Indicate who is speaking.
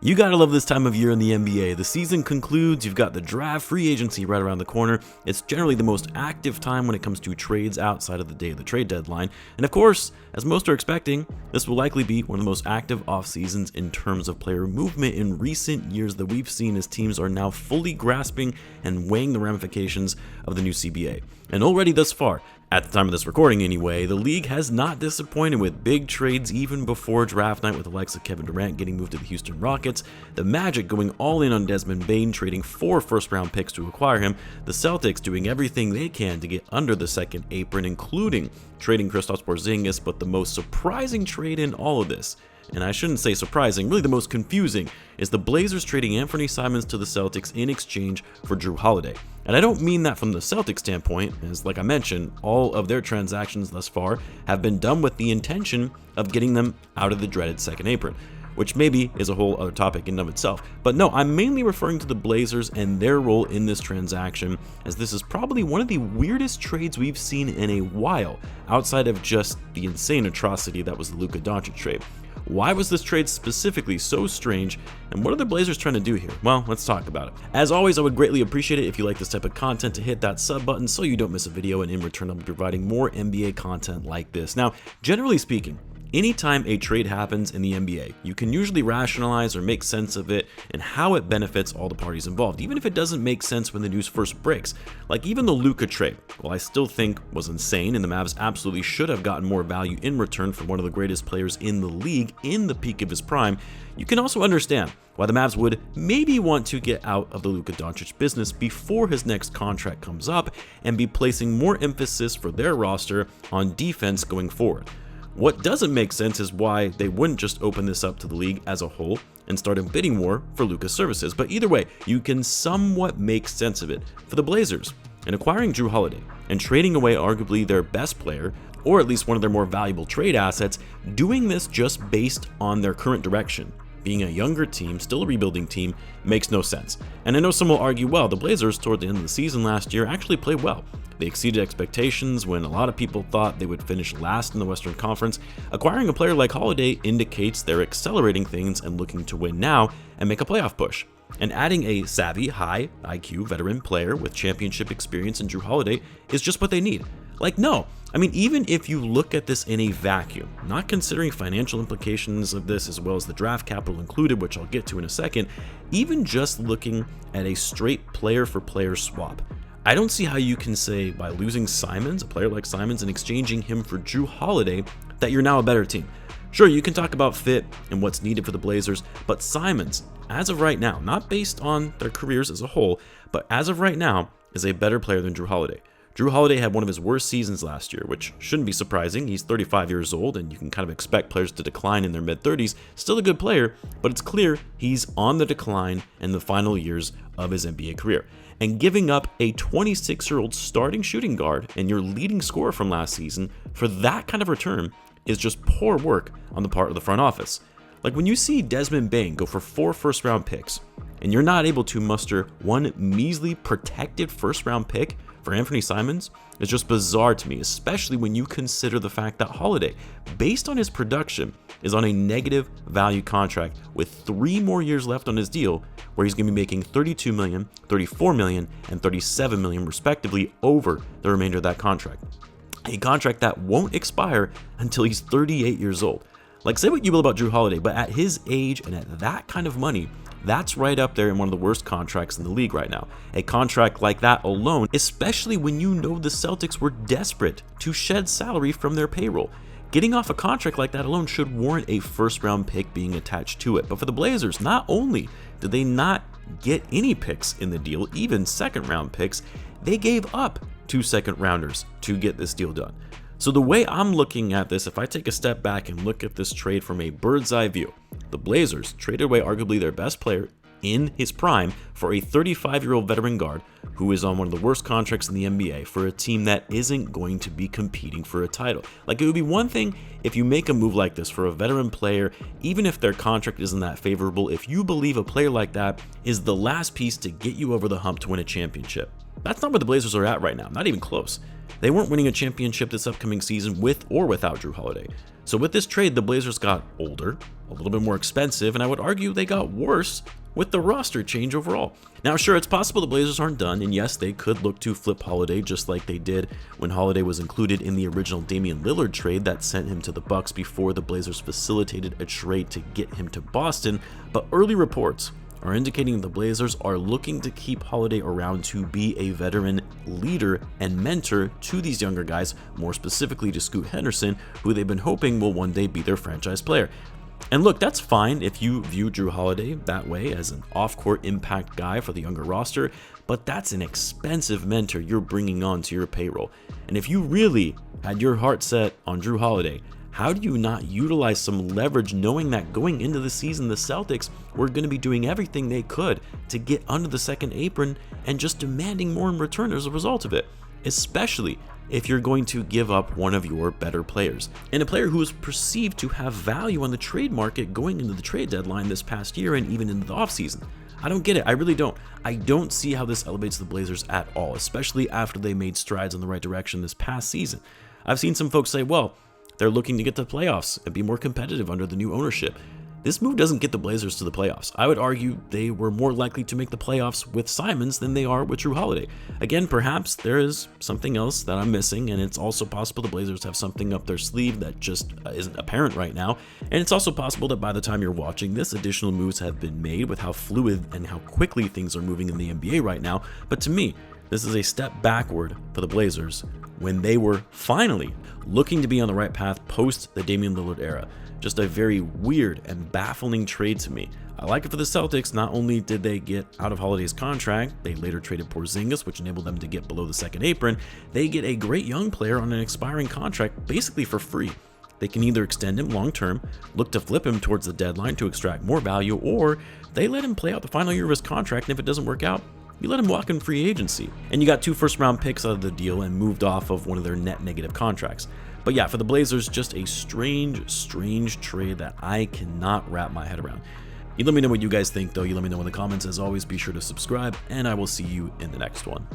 Speaker 1: You gotta love this time of year in the NBA. The season concludes, you've got the draft, free agency right around the corner. It's generally the most active time when it comes to trades outside of the day of the trade deadline. And of course, as most are expecting, this will likely be one of the most active off seasons in terms of player movement in recent years that we've seen, as teams are now fully grasping and weighing the ramifications of the new CBA. And already thus far, at the time of this recording anyway, the league has not disappointed with big trades even before draft night, with the likes of Kevin Durant getting moved to the Houston Rockets, the Magic going all in on Desmond Bane, trading 4 first-round picks to acquire him, the Celtics doing everything they can to get under the second apron, including trading Kristaps Porzingis. But the most surprising trade in all of this, and I shouldn't say surprising, really the most confusing, is the Blazers trading Anfernee Simons to the Celtics in exchange for Jrue Holiday. And I don't mean that from the Celtics standpoint, as like I mentioned, all of their transactions thus far have been done with the intention of getting them out of the dreaded second apron, which maybe is a whole other topic in and of itself. But no, I'm mainly referring to the Blazers and their role in this transaction, as this is probably one of the weirdest trades we've seen in a while, outside of just the insane atrocity that was the Luka Doncic trade. Why was this trade specifically so strange, and what are the Blazers trying to do here? Well, let's talk about it. As always, I would greatly appreciate it if you like this type of content to hit that sub button so you don't miss a video, and in return I'll be providing more NBA content like this. Now, generally speaking, anytime a trade happens in the NBA, you can usually rationalize or make sense of it and how it benefits all the parties involved, even if it doesn't make sense when the news first breaks. Like even the Luka trade, while I still think was insane and the Mavs absolutely should have gotten more value in return from one of the greatest players in the league in the peak of his prime, you can also understand why the Mavs would maybe want to get out of the Luka Doncic business before his next contract comes up and be placing more emphasis for their roster on defense going forward. What doesn't make sense is why they wouldn't just open this up to the league as a whole and start a bidding war for Luka's services. But either way, you can somewhat make sense of it. For the Blazers, in acquiring Jrue Holiday and trading away arguably their best player, or at least one of their more valuable trade assets, doing this just based on their current direction, being a younger team, still a rebuilding team, makes no sense. And I know some will argue, well, the Blazers toward the end of the season last year actually played well. They exceeded expectations when a lot of people thought they would finish last in the Western Conference. Acquiring a player like Holiday indicates they're accelerating things and looking to win now and make a playoff push. And adding a savvy, high IQ veteran player with championship experience in Jrue Holiday is just what they need. Like, no, I mean, even if you look at this in a vacuum, not considering financial implications of this as well as the draft capital included, which I'll get to in a second, even just looking at a straight player for player swap, I don't see how you can say by losing Simons, a player like Simons, and exchanging him for Jrue Holiday, that you're now a better team. Sure, you can talk about fit and what's needed for the Blazers, but Simons, as of right now, not based on their careers as a whole, but as of right now, is a better player than Jrue Holiday. Jrue Holiday had one of his worst seasons last year, which shouldn't be surprising. He's 35 years old, and you can kind of expect players to decline in their mid-30s. Still a good player, but it's clear he's on the decline in the final years of his NBA career. And giving up a 26-year-old starting shooting guard and your leading scorer from last season for that kind of return is just poor work on the part of the front office. Like when you see Desmond Bane go for 4 first-round picks, and you're not able to muster one measly protected first-round pick for Anfernee Simons, is just bizarre to me, especially when you consider the fact that Holiday, based on his production, is on a negative value contract with 3 more years left on his deal, where he's going to be making $32 million, $34 million, and $37 million respectively over the remainder of that contract. A contract that won't expire until he's 38 years old. Like, say what you will about Jrue Holiday, but at his age and at that kind of money, that's right up there in one of the worst contracts in the league right now. A contract like that alone, especially when you know the Celtics were desperate to shed salary from their payroll. Getting off a contract like that alone should warrant a first-round pick being attached to it. But for the Blazers, not only did they not get any picks in the deal, even second-round picks, they gave up 2 second-rounders to get this deal done. So the way I'm looking at this, if I take a step back and look at this trade from a bird's eye view, the Blazers traded away arguably their best player in his prime for a 35-year-old veteran guard who is on one of the worst contracts in the NBA for a team that isn't going to be competing for a title. Like, it would be one thing if you make a move like this for a veteran player, even if their contract isn't that favorable, if you believe a player like that is the last piece to get you over the hump to win a championship. That's not where the Blazers are at right now, not even close. They weren't winning a championship this upcoming season with or without Jrue Holiday. So with this trade, the Blazers got older, a little bit more expensive, and I would argue they got worse with the roster change overall. Now, sure, it's possible the Blazers aren't done, and yes, they could look to flip Holiday just like they did when Holiday was included in the original Damian Lillard trade that sent him to the Bucks before the Blazers facilitated a trade to get him to Boston, but early reports are indicating the Blazers are looking to keep Holiday around to be a veteran leader and mentor to these younger guys, more specifically to Scoot Henderson, who they've been hoping will one day be their franchise player. And look, that's fine if you view Jrue Holiday that way, as an off-court impact guy for the younger roster, but that's an expensive mentor you're bringing onto your payroll. And if you really had your heart set on Jrue Holiday, how do you not utilize some leverage knowing that going into the season, the Celtics were going to be doing everything they could to get under the second apron and just demanding more in return as a result of it, especially if you're going to give up one of your better players, and a player who is perceived to have value on the trade market going into the trade deadline this past year and even into the offseason. I don't get it. I really don't. I don't see how this elevates the Blazers at all, especially after they made strides in the right direction this past season. I've seen some folks say, well, they're looking to get to the playoffs and be more competitive under the new ownership. This move doesn't get the Blazers to the playoffs. I would argue they were more likely to make the playoffs with Simons than they are with Jrue Holiday. Again, perhaps there is something else that I'm missing, and it's also possible the Blazers have something up their sleeve that just isn't apparent right now. And it's also possible that by the time you're watching this, additional moves have been made with how fluid and how quickly things are moving in the NBA right now. But to me, this is a step backward for the Blazers when they were finally looking to be on the right path post the Damian Lillard era. Just a very weird and baffling trade to me. I like it for the Celtics. Not only did they get out of Holiday's contract, they later traded Porzingis, which enabled them to get below the second apron. They get a great young player on an expiring contract basically for free. They can either extend him long term, look to flip him towards the deadline to extract more value, or they let him play out the final year of his contract, and if it doesn't work out, you let him walk in free agency. And you got 2 first-round picks out of the deal and moved off of one of their net negative contracts. But yeah, for the Blazers, just a strange trade that I cannot wrap my head around. You let me know what you guys think, though. You let me know in the comments. As always, be sure to subscribe, and I will see you in the next one.